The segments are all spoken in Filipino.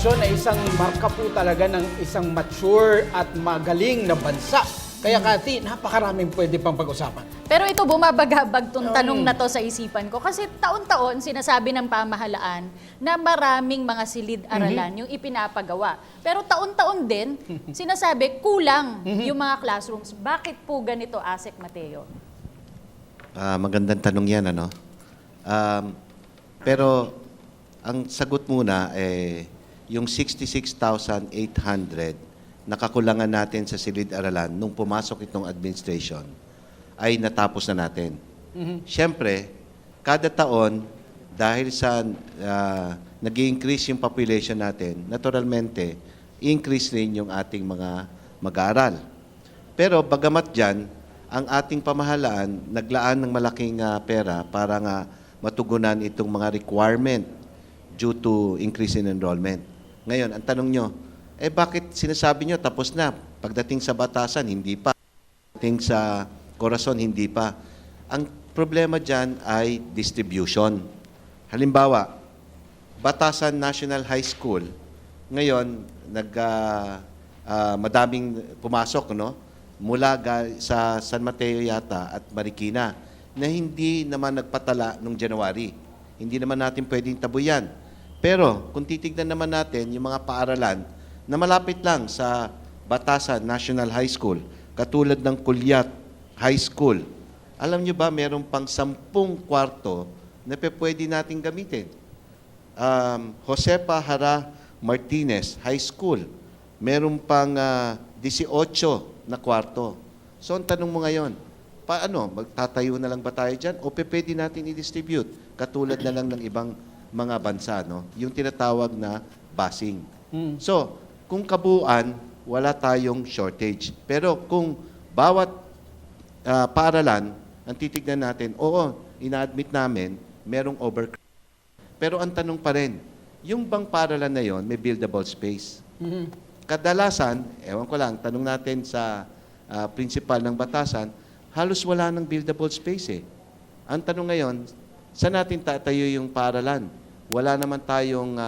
edukasyon ay isang marka po talaga ng isang mature at magaling na bansa. Kaya Cathy, napakaraming pwede pang pag-usapan. Pero ito, bumabagabag tong tanong na to sa isipan ko. Kasi taon-taon, sinasabi ng pamahalaan na maraming mga silid-aralan yung ipinapagawa. Pero taon-taon din, sinasabi kulang yung mga classrooms. Bakit po ganito, Asek Mateo? Magandang tanong yan, ano? Pero ang sagot muna, yung 66,800 nakakulangan natin sa silid-aralan nung pumasok itong administration ay natapos na natin. Siyempre, kada taon, dahil sa nag-i-increase yung population natin, naturalmente, increase rin yung ating mga mag-aaral. Pero bagamat dyan, ang ating pamahalaan naglaan ng malaking pera para nga matugunan itong mga requirement due to increase in enrollment. Ngayon, ang tanong nyo, bakit sinasabi nyo tapos na? Pagdating sa batasan, hindi pa. Pagdating sa Corazon, hindi pa. Ang problema dyan ay distribution. Halimbawa, Batasan National High School, ngayon, madaming pumasok, no? Mula sa San Mateo yata at Marikina, na hindi naman nagpatala noong January. Hindi naman natin pwedeng tabuyan. Pero, kung titignan naman natin yung mga paaralan na malapit lang sa Batasan National High School, katulad ng Kulyat High School. Alam nyo ba, meron pang 10 kwarto na pwede natin gamitin. Josepa Hara Martinez High School, meron pang 18 na kwarto. So, ang tanong mo ngayon, paano? Magtatayo na lang ba tayo dyan? O pwede natin i-distribute? Katulad na lang ng ibang mga bansa, no? Yung tinatawag na busing. So, kung kabuuan, wala tayong shortage. Pero kung bawat paaralan, ang titignan natin, oo, ina-admit namin, merong overcrowding. Pero ang tanong pa rin, yung bang paaralan na yon may buildable space? Kadalasan, ewan ko lang, tanong natin sa principal ng Batasan, halos wala ng buildable space eh. Ang tanong ngayon, saan natin tatayo yung paaralan? Wala naman tayong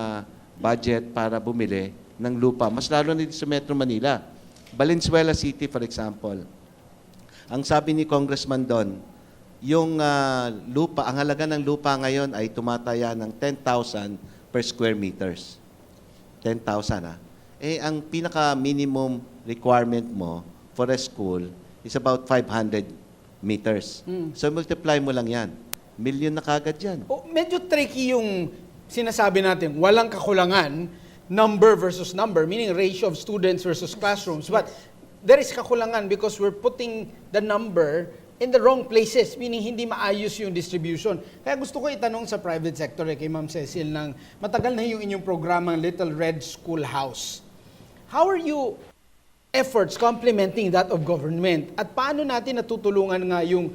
budget para bumili ng lupa. Mas lalo na dito sa Metro Manila. Valenzuela City, for example. Ang sabi ni Congressman doon, yung lupa, ang halaga ng lupa ngayon ay tumataya ng 10,000 per square meters. 10,000 ang pinaka-minimum requirement mo for a school is about 500 meters. So multiply mo lang yan. Million na kagad yan. Medyo tricky yung sinasabi natin, walang kakulangan, number versus number, meaning ratio of students versus classrooms. But there is kakulangan because we're putting the number in the wrong places, meaning hindi maayos yung distribution. Kaya gusto ko itanong sa private sector, kay Ma'am Cecil, ng matagal na yung inyong programang Little Red Schoolhouse. How are you efforts complementing that of government? At paano natin natutulungan nga yung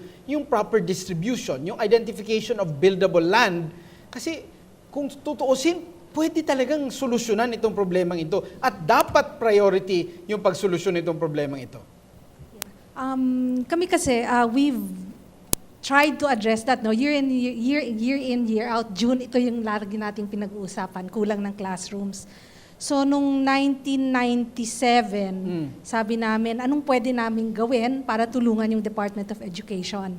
proper distribution, yung identification of buildable land? Kasi kung tutuusin, pwede talagang solusyonan itong problemang ito. At dapat priority yung pagsolusyon itong problemang ito. Kami kasi, we've tried to address that. No? Year in, year out, June, ito yung lagi nating pinag-uusapan, kulang ng classrooms. So, nung 1997, sabi namin, anong pwede namin gawin para tulungan yung Department of Education?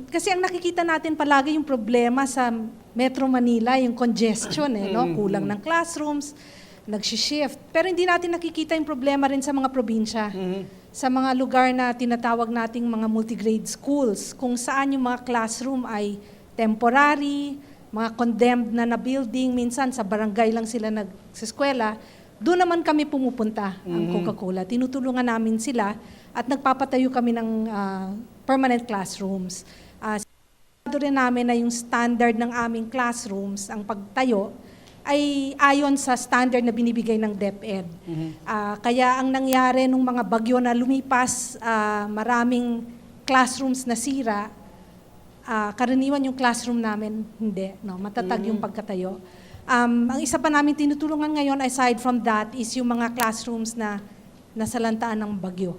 Kasi ang nakikita natin palagi yung problema sa Metro Manila, yung congestion, no? Kulang ng classrooms, nag-shift. Pero hindi natin nakikita yung problema rin sa mga probinsya. Sa mga lugar na tinatawag nating mga multigrade schools, kung saan yung mga classroom ay temporary, mga condemned na building, minsan sa barangay lang sila nagseskwela, doon naman kami pumupunta, ang Coca-Cola. Tinutulungan namin sila at nagpapatayo kami ng permanent classrooms. Sigurado rin namin na yung standard ng aming classrooms, ang pagtayo, ay ayon sa standard na binibigay ng DepEd. Kaya ang nangyari nung mga bagyo na lumipas, maraming classrooms na sira, karaniwan yung classroom namin, hindi. No? Matatag yung pagkatayo. Ang isa pa namin tinutulungan ngayon, aside from that, is yung mga classrooms na nasalantaan ng bagyo.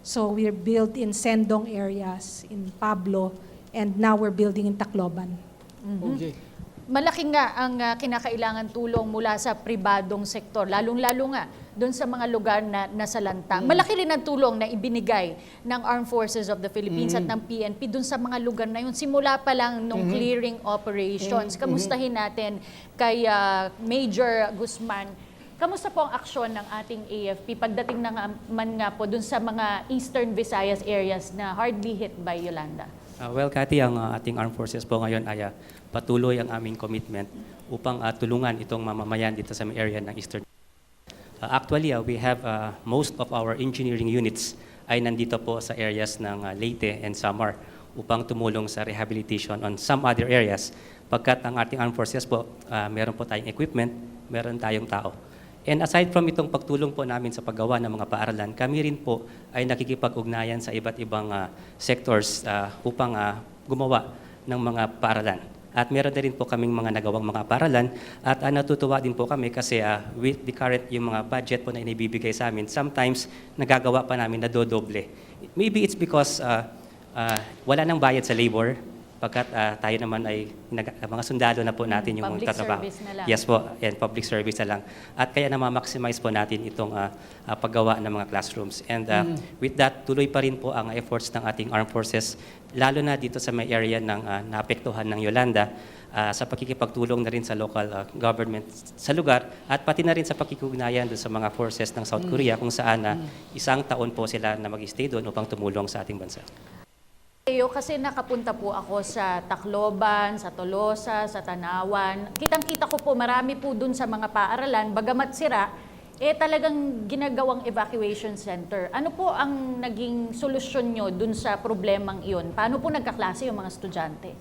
So we're built in Sendong areas, in Pablo, and now we're building in Tacloban. Okay. malaki nga ang kinakailangan tulong mula sa pribadong sektor, lalong-lalo nga doon sa mga lugar na nasalanta. Malaki rin ang tulong na ibinigay ng Armed Forces of the Philippines at ng PNP doon sa mga lugar na yun. Simula pa lang nung clearing operations. Kamustahin natin kay Major Guzman. Kamusta po ang aksyon ng ating AFP pagdating na man nga po doon sa mga Eastern Visayas areas na hardly hit by Yolanda? Well, Cathy, ang ating armed forces po ngayon ay patuloy ang aming commitment upang tulungan itong mamamayan dito sa may area ng Eastern. Actually, we have most of our engineering units ay nandito po sa areas ng Leyte and Samar upang tumulong sa rehabilitation on some other areas. Pagkat ang ating armed forces po, meron po tayong equipment, meron tayong tao. And aside from itong pagtulong po namin sa paggawa ng mga paaralan, kami rin po ay nakikipag-ugnayan sa iba't ibang sectors upang gumawa ng mga paaralan. At meron na rin po kaming mga nagawang mga paaralan at natutuwa din po kami kasi with the current yung mga budget po na inibibigay sa amin, sometimes nagagawa pa namin na dodoble. Maybe it's because wala nang bayad sa labor, pagkat tayo naman ay mga sundalo na po natin yung Public tatrabaho. service na lang. Yes po, and public service na lang. At kaya na-maximize po natin itong paggawa ng mga classrooms. And with that, tuloy pa rin po ang efforts ng ating armed forces, lalo na dito sa may area ng naapektuhan ng Yolanda, sa pakikipagtulong na rin sa local government sa lugar at pati na rin sa pakikugnayan doon sa mga forces ng South Korea kung saan isang taon po sila na mag-stay doon upang tumulong sa ating bansa. Kasi nakapunta po ako sa Tacloban, sa Tolosa, sa Tanawan. Kitang-kita ko po marami po dun sa mga paaralan, bagamat sira, talagang ginagawang evacuation center. Ano po ang naging solusyon nyo dun sa problemang iyon? Paano po nagkaklase yung mga estudyante?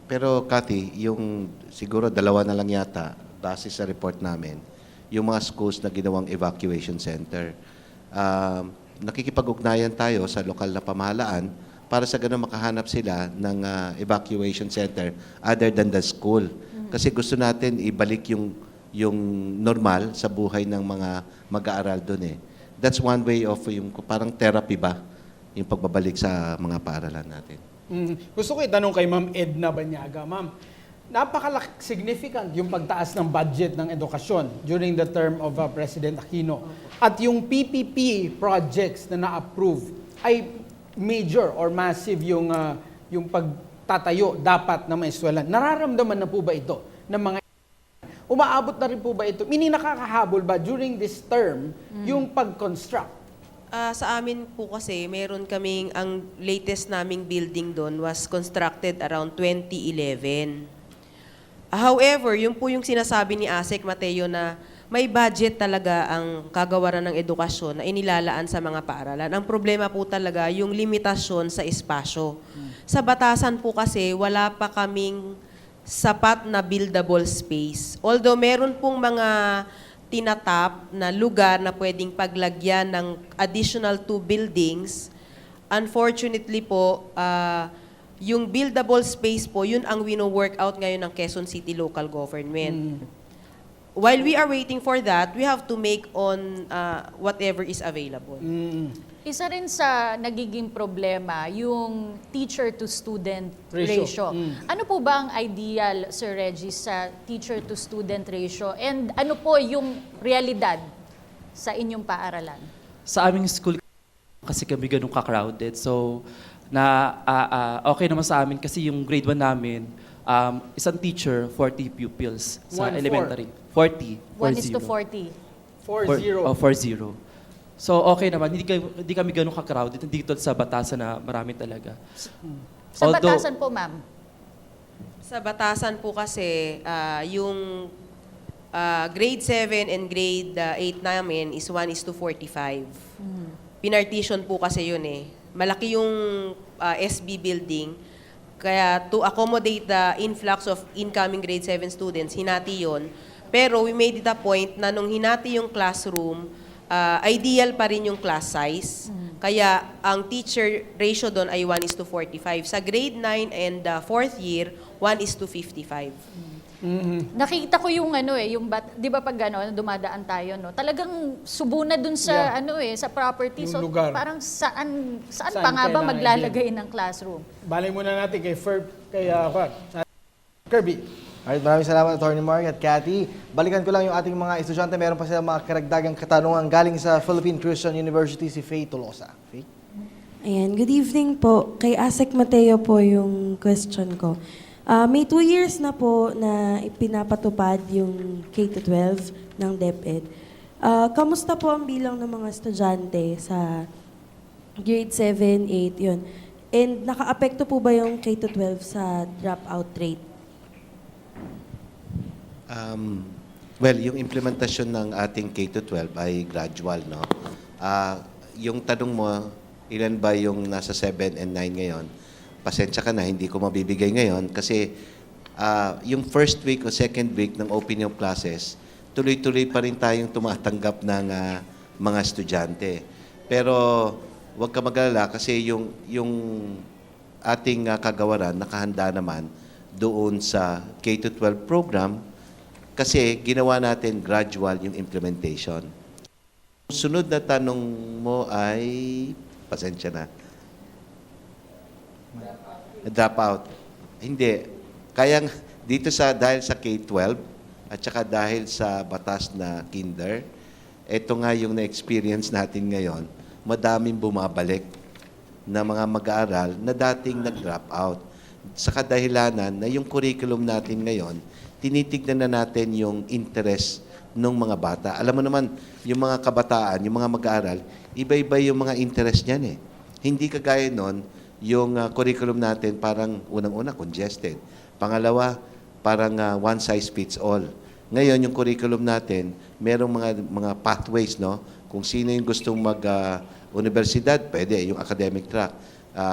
Pero Cathy, yung siguro dalawa na lang yata, base sa report namin, yung mga schools na ginawang evacuation center. Nakikipag-ugnayan tayo sa lokal na pamahalaan para sa ganun makahanap sila ng evacuation center other than the school. Kasi gusto natin ibalik yung normal sa buhay ng mga mag-aaral doon eh. That's one way of yung parang therapy ba, yung pagbabalik sa mga paaralan natin. Gusto ko itanong kay Ma'am Edna Banyaga. Ma'am, napaka-significant yung pagtaas ng budget ng edukasyon during the term of President Aquino. At yung PPP projects na na-approve ay major or massive yung pagtatayo dapat ng mga eskwelahan. Nararamdaman na po ba ito ng mga umaabot na rin po ba ito? Meaning nakakahabol ba during this term yung pag-construct? Sa amin po kasi, meron kaming, ang latest naming building doon was constructed around 2011. However, yun po yung sinasabi ni Asek Mateo na may budget talaga ang kagawaran ng edukasyon na inilalaan sa mga paaralan. Ang problema po talaga yung limitasyon sa espasyo. Sa batasan po kasi, wala pa kaming sapat na buildable space. Although meron pong mga tinatap na lugar na pwedeng paglagyan ng additional 2 buildings, unfortunately po, yung buildable space po, yun ang wino-work out ngayon ng Quezon City Local Government. While we are waiting for that, we have to make on whatever is available. Isa rin sa nagiging problema, yung teacher-to-student ratio. Ano po ba ang ideal, Sir Regis, sa teacher-to-student ratio? And ano po yung realidad sa inyong paaralan? Sa aming school, kasi kami ganun ka-crowded. So, okay naman sa amin kasi yung grade 1 namin, isang teacher, 40 pupils sa 1-4. elementary. 40. 1:40. 4-0. 4-0. So, okay naman. Hindi kami ganun ka-crowded. Dito sa Batasan na marami talaga. Sa Although- Batasan po, ma'am? Sa Batasan po kasi, yung grade 7 and grade 8 namin is 1:45. Pinartition po kasi yun eh. Malaki yung SB building. Kaya to accommodate the influx of incoming grade 7 students, hinati yun. Pero we made it a point na nung hinati yung classroom, ideal pa rin yung class size. Kaya ang teacher ratio doon ay 1:45. Sa grade 9 and 4th year, 1:55. Nakita ko yung yung 'di ba pag dumadaan tayo talagang subo na dun sa sa property. Yung So lugar. parang saan Saan pa nga ba kailangan maglalagay ng classroom? Balay muna natin kay Ferb, kay Kirby. Alright, maraming salamat Attorney Mark at Cathy. Balikan ko lang yung ating mga estudyante. Meron pa silang mga karagdagang katanungan galing sa Philippine Christian University, si Faye Tolosa. Faye? Ayan, good evening po. Kay Asek Mateo po yung question ko. May 2 years na po na ipinapatupad yung K-12 ng DepEd. Kamusta po ang bilang ng mga estudyante sa grade 7, 8, yun? And naka-apekto po ba yung K-12 sa dropout rate? Well, yung implementasyon ng ating K-12 ay gradual, no? Yung tanong mo, ilan ba yung nasa 7 and 9 ngayon? Pasensya ka na, hindi ko mabibigay ngayon kasi yung first week o second week ng opening of classes, tuloy-tuloy pa rin tayong tumatanggap ng mga estudyante. Pero huwag ka mag-alala kasi yung ating kagawaran nakahanda naman doon sa K-12 program kasi ginawa natin gradual yung implementation. Sunod na tanong mo ay, pasensya na. Dropout. Hindi. Kaya dito dahil sa K-12 at saka dahil sa batas na kinder, ito nga yung na-experience natin ngayon, madaming bumabalik na mga mag-aaral na dating nag-drop out. Sa kadahilanan na yung curriculum natin ngayon, tinitignan na natin yung interest ng mga bata. Alam mo naman, yung mga kabataan, yung mga mag-aaral, iba-iba yung mga interest niyan eh. Hindi kagaya nun, yung curriculum natin parang unang-una congested. Pangalawa, parang one size fits all. Ngayon, yung curriculum natin, merong mga pathways, no? Kung sino yung gustong mag-universidad, pwede, yung academic track.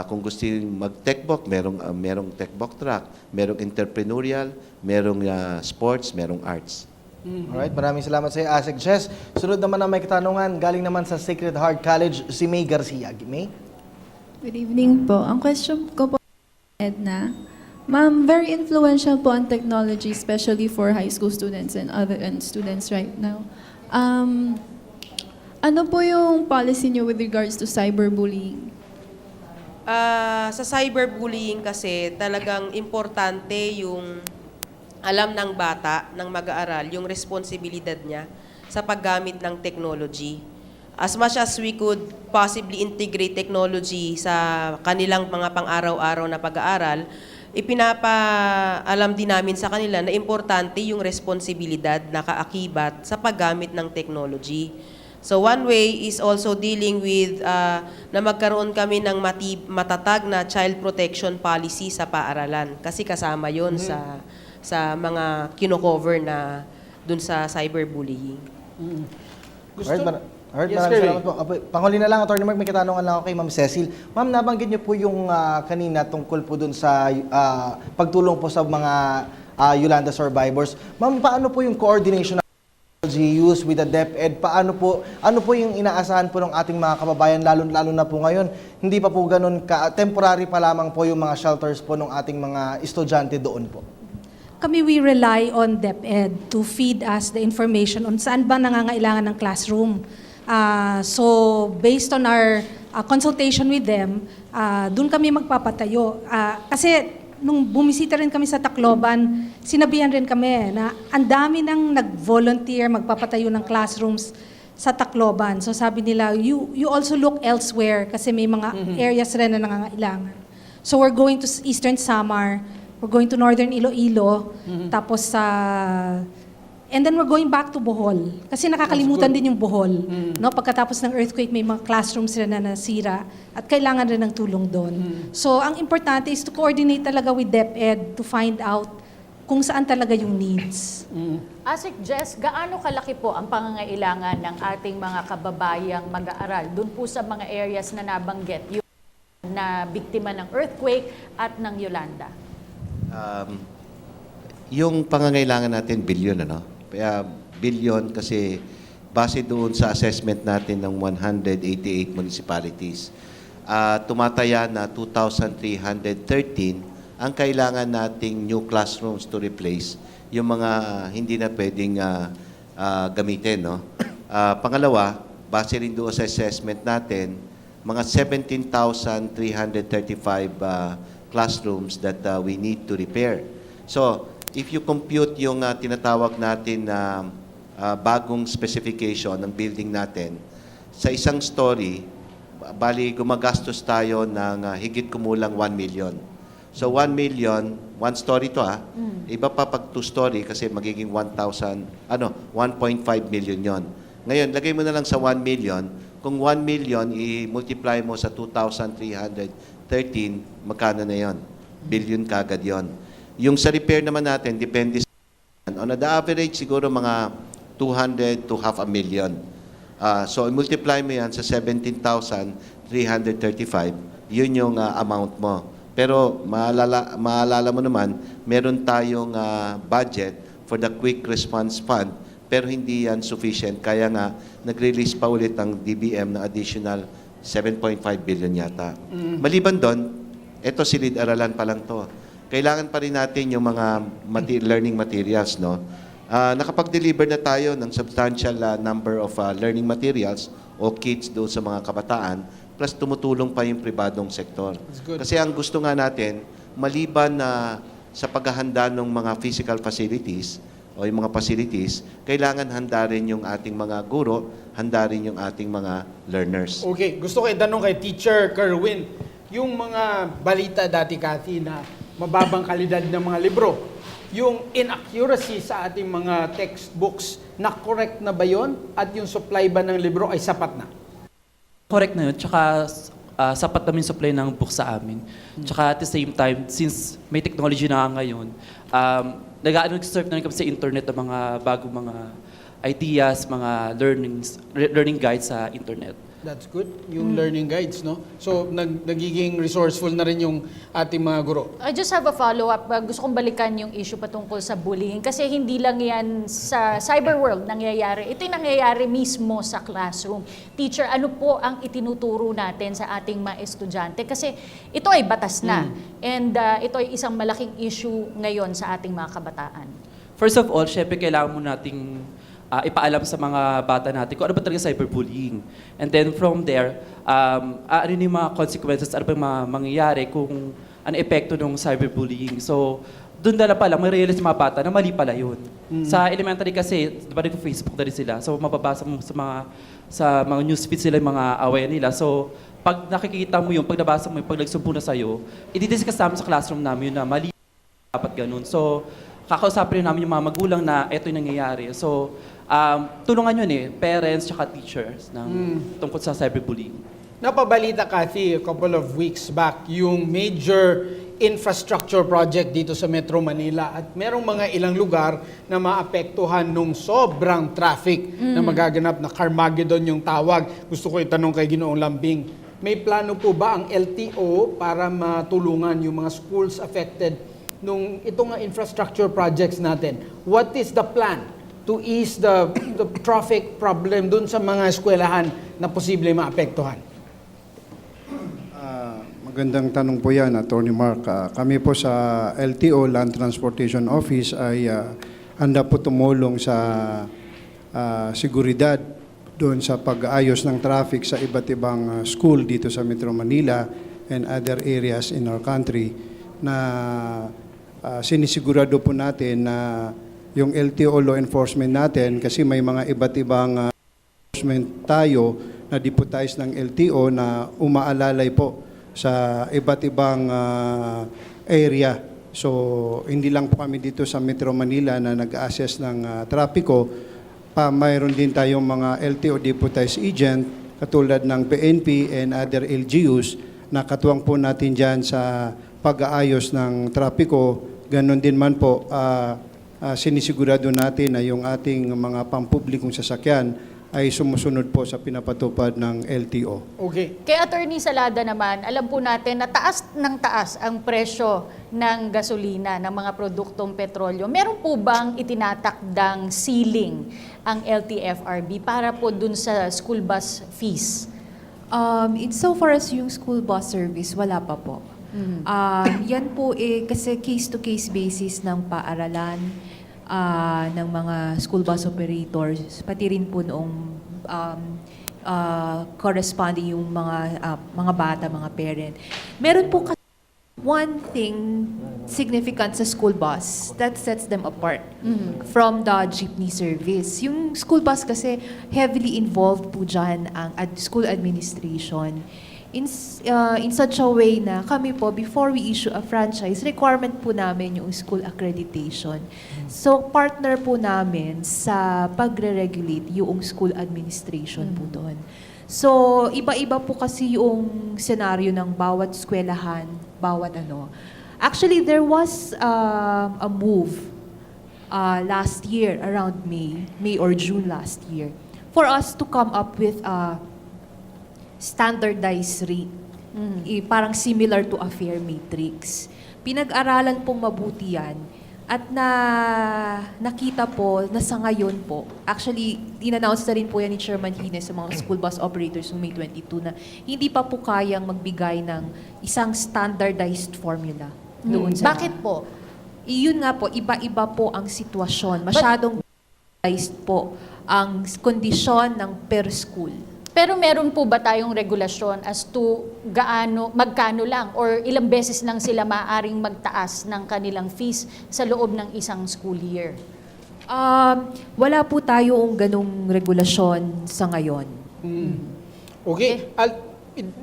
Kung gusto yung mag-techbook, merong techbook track, merong entrepreneurial, merong sports, merong arts. Alright, maraming salamat sa iyo, Asek Jess. Sunod naman na may katanungan, galing naman sa Sacred Heart College, si May Garcia. May? Good evening po. Ang question ko po, Edna, ma'am, very influential po ang technology, especially for high school students and other students right now. Ano po yung policy niyo with regards to cyberbullying? Sa cyberbullying kasi talagang importante yung alam ng bata, ng mag-aaral, yung responsibilidad niya sa paggamit ng technology. As much as we could possibly integrate technology sa kanilang mga pang-araw-araw na pag-aaral, ipinapaalam din namin sa kanila na importante yung responsibilidad na kaakibat sa paggamit ng technology. So one way is also dealing with na magkaroon kami ng matatag na child protection policy sa paaralan kasi kasama yon sa mga kino-cover na dun sa cyberbullying. Alright, Yes, maraming Kirby. salamat po. Panghuli na lang, Attorney Mark, may katanungan lang ako kay Ma'am Cecil. Ma'am, nabanggit niyo po yung kanina tungkol po dun sa pagtulong po sa mga Yolanda survivors. Ma'am, paano po yung coordination ng technology use with the DepEd? Ano po yung inaasahan po ng ating mga kababayan, lalo na po ngayon? Hindi pa po ganun, temporary pa lamang po yung mga shelters po ng ating mga estudyante doon po. Kami, we rely on DepEd to feed us the information on saan ba nangangailangan ng classroom. So, based on our consultation with them, doon kami magpapatayo. Kasi nung bumisita rin kami sa Tacloban, sinabihan rin kami na ang dami nang nag-volunteer magpapatayo ng classrooms sa Tacloban. So sabi nila, you also look elsewhere kasi may mga areas rin na nangangailangan. So we're going to Eastern Samar, we're going to Northern Iloilo, tapos sa and then we're going back to Bohol. Kasi nakakalimutan din yung Bohol. No? Pagkatapos ng earthquake, may mga classrooms rin na nasira at kailangan rin ng tulong doon. So, ang importante is to coordinate talaga with DepEd to find out kung saan talaga yung needs. Asik Jess, gaano kalaki po ang pangangailangan ng ating mga kababayang mag-aaral doon po sa mga areas na nabanggit, yung na biktima ng earthquake at ng Yolanda? Yung pangangailangan natin, billion, ano? Kaya billion kasi base doon sa assessment natin ng 188 municipalities, tumataya na 2,313 ang kailangan nating new classrooms to replace yung mga hindi na pwedeng gamitin. No? Pangalawa, base rin doon sa assessment natin, mga 17,335 classrooms that we need to repair. So, if you compute yung tinatawag natin na bagong specification ng building natin, sa isang story, bali gumagastos tayo ng higit kumulang 1 million. So 1 million, one story to iba pa pag 2 story kasi magiging 1.5 million yon. Ngayon, lagay mo na lang sa 1 million, kung 1 million i-multiply mo sa 2,313, magkano na yon? Billion kagad yon. Yung sa repair naman natin, depende sa on the average siguro mga 200 to half a million. So, multiply mo yan sa 17,335, yun yung amount mo. Pero maalala mo naman, meron tayong budget for the Quick Response Fund, pero hindi yan sufficient. Kaya nga, nag-release pa ulit ang DBM ng additional 7.5 billion yata. Maliban doon, ito silid-aralan pa lang to. Kailangan pa rin natin yung mga learning materials, no? Nakapag-deliver na tayo ng substantial number of learning materials o kits doon sa mga kabataan, plus tumutulong pa yung pribadong sektor. Kasi ang gusto nga natin, maliban na sa paghahanda ng mga physical facilities o yung mga facilities, kailangan handa rin yung ating mga guro, handa rin yung ating mga learners. Okay, gusto ko itanong kay Teacher Kerwin, yung mga balita dati, Cathy, na mababang kalidad ng mga libro, yung inaccuracy sa ating mga textbooks, na correct na ba yon? At yung supply ba ng libro ay sapat na? Correct na yun. Tsaka sapat namin supply ng book sa amin. Tsaka at the same time, since may technology na ngayon, nag-surf na rin kami sa internet ng mga bagong mga ideas, mga learning guides sa internet. That's good, yung learning guides, no? So, nagiging resourceful na rin yung ating mga guro. I just have a follow-up. Gusto kong balikan yung issue patungkol sa bullying. Kasi hindi lang yan sa cyber world nangyayari. Ito yung nangyayari mismo sa classroom. Teacher, ano po ang itinuturo natin sa ating mga estudyante? Kasi ito ay batas na. And ito ay isang malaking issue ngayon sa ating mga kabataan. First of all, syempre kailangan mo nating ipaalam sa mga bata natin kung ano ba talaga cyberbullying. And then from there, ano yung mga consequences, ano ba yung mga mangyayari kung ano epekto ng cyberbullying. So, doon na pa lang, may realize mga bata na mali pala yun. Sa elementary kasi, diba Facebook na rin sila. So, mababasa mo sa mga newsfeeds sila yung mga away nila. So, pag nakikita mo yun, pag nabasa mo yun, pag nagsumpo na sa'yo, i-discuss namin sa classroom namin yun na mali dapat ganun. So, kakausapin rin namin yung mga magulang na eto yung nangyayari. So, tulungan yun parents tsaka teachers tungkol sa cyberbullying. Napabalita, Cathy, a couple of weeks back, yung major infrastructure project dito sa Metro Manila at merong mga ilang lugar na maapektuhan nung sobrang traffic na magaganap na Carmageddon yung tawag. Gusto ko itanong kay Ginoong Lambing, may plano po ba ang LTO para matulungan yung mga schools affected nung itong infrastructure projects natin? What is the plan to ease the traffic problem dun sa mga eskwelahan na posible maapektuhan? Magandang tanong po yan, Attorney Mark. Kami po sa LTO, Land Transportation Office, ay handa po tumulong sa seguridad doon sa pag-ayos ng traffic sa iba't ibang school dito sa Metro Manila and other areas in our country na sinisigurado po natin na yung LTO law enforcement natin, kasi may mga iba't ibang enforcement tayo na deputized ng LTO na umaalalay po sa iba't ibang area. So, hindi lang po kami dito sa Metro Manila na nag-assess ng trapiko, mayroon din tayong mga LTO deputized agent katulad ng PNP and other LGUs na katuwang po natin dyan sa pag-aayos ng trapiko. Ganon din man po, sinisigurado natin na yung ating mga pampublikong sasakyan ay sumusunod po sa pinapatupad ng LTO. Okay. Kay Attorney Salada naman, alam po natin na taas ng taas ang presyo ng gasolina, ng mga produktong petrolyo. Meron po bang itinatakdang ceiling ang LTFRB para po dun sa school bus fees? So far as yung school bus service, wala pa po. Yan po kasi case-to-case basis ng paaralan, ng mga school bus operators, pati rin po noong corresponding yung mga bata, mga parent. Meron po kasi One thing significant sa school bus that sets them apart from the jeepney service. Yung school bus kasi heavily involved po dyan ang school administration in such a way na kami po, before we issue a franchise, requirement po namin yung school accreditation. So, partner po namin sa pagre-regulate yung school administration po doon. So, iba-iba po kasi yung senaryo ng bawat eskwelahan, bawat ano. Actually, there was a move last year, around May or June last year, for us to come up with a standardized rate. Parang similar to a fare matrix. Pinag-aralan pong mabuti yan at nakita po na sa ngayon po, actually, in-announce na rin po yan ni Chairman Hines sa mga school bus operators noong May 22 na hindi pa po kayang magbigay ng isang standardized formula doon sa... Bakit po? Iyon nga po, iba-iba po ang sitwasyon. Masyadong standardized po ang kondisyon ng per school. Pero meron po ba tayong regulasyon as to magkano lang or ilang beses lang sila maaaring magtaas ng kanilang fees sa loob ng isang school year? Wala po tayong ganong regulasyon sa ngayon. Okay.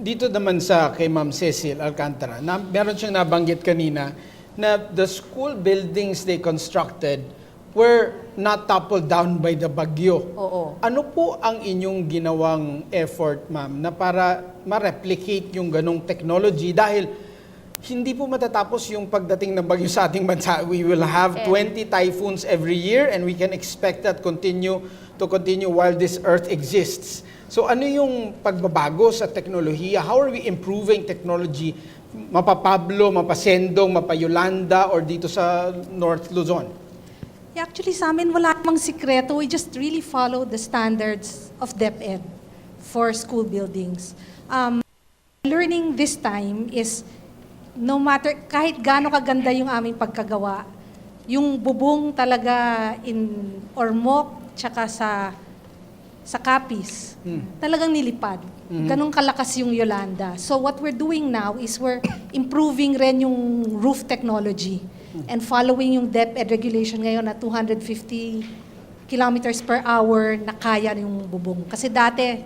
Dito naman kay Ma'am Cecil Alcantara, meron siyang nabanggit kanina na the school buildings they constructed were not toppled down by the bagyo. Oo. Ano po ang inyong ginawang effort, ma'am, na para ma-replicate yung ganong technology? Dahil hindi po matatapos yung pagdating ng bagyo sa ating bansa. We will have 20 typhoons every year and we can expect that to continue while this earth exists. So ano yung pagbabago sa teknolohiya? How are we improving technology? Mapa Pablo, mapa Sendong, mapa Yolanda, or dito sa North Luzon? Yeah, actually, sa amin, wala namang sikreto. We just really follow the standards of DepEd for school buildings. Learning this time is, no matter, kahit gaano kaganda yung aming pagkagawa, yung bubong talaga in Ormoc, tsaka sa Capiz, talagang nilipad. Ganong kalakas yung Yolanda. So what we're doing now is we're improving rin yung roof technology and following yung DepEd regulation ngayon na 250 kilometers per hour na kaya yung bubong. Kasi dati,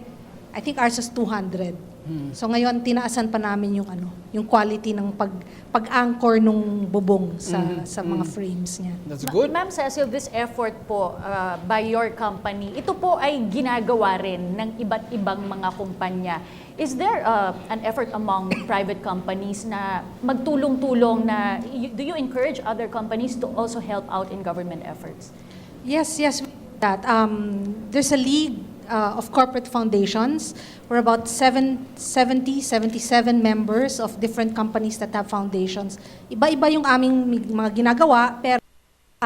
I think ours was 200. So ngayon, tinaasan pa namin yung quality ng pag-anchor nung bubong sa mga frames niya. That's good. Ma'am Cecil, this effort po by your company, ito po ay ginagawa rin ng iba't ibang mga kumpanya. Is there an effort among private companies na magtulong-tulong na, do you encourage other companies to also help out in government efforts? Yes, we do that. There's a league of corporate foundations. We're about 77 members of different companies that have foundations. Iba-iba yung aming mga ginagawa, pero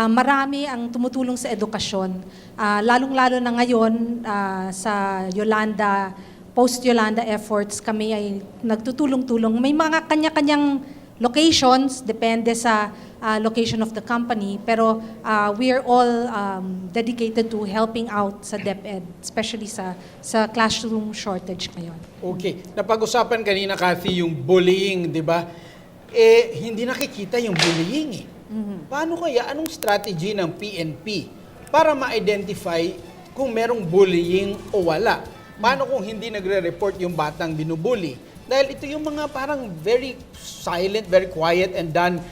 marami ang tumutulong sa edukasyon. Lalong-lalo na ngayon sa Yolanda, post-Yolanda efforts, kami ay nagtutulong-tulong. May mga kanya-kanyang locations, depende sa location of the company, pero we are all dedicated to helping out sa DepEd, especially sa classroom shortage ngayon. Okay. Napag-usapan kanina, Kathy, yung bullying, di ba? Hindi nakikita yung bullying . Paano kaya, anong strategy ng PNP para ma-identify kung merong bullying o wala? Paano kung hindi nagre-report yung batang binubully? Dahil ito yung mga parang very silent, very quiet, and done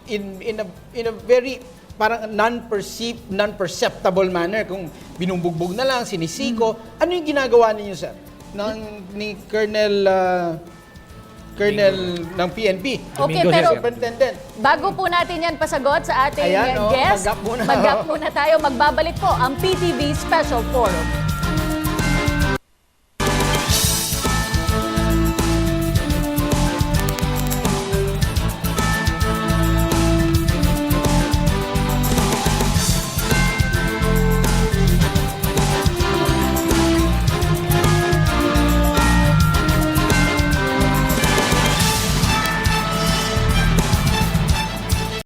in a very parang non-perceptible manner. Kung binubugbog na lang, sinisiko. Ano yung ginagawa ninyo, sir? Ni Colonel ng PNP. Okay, pero Superintendent. bago po natin yan pasagot sa ating Ayan, guest, mag-up muna. mag-up muna tayo. Magbabalik po ang PTV Special Forum.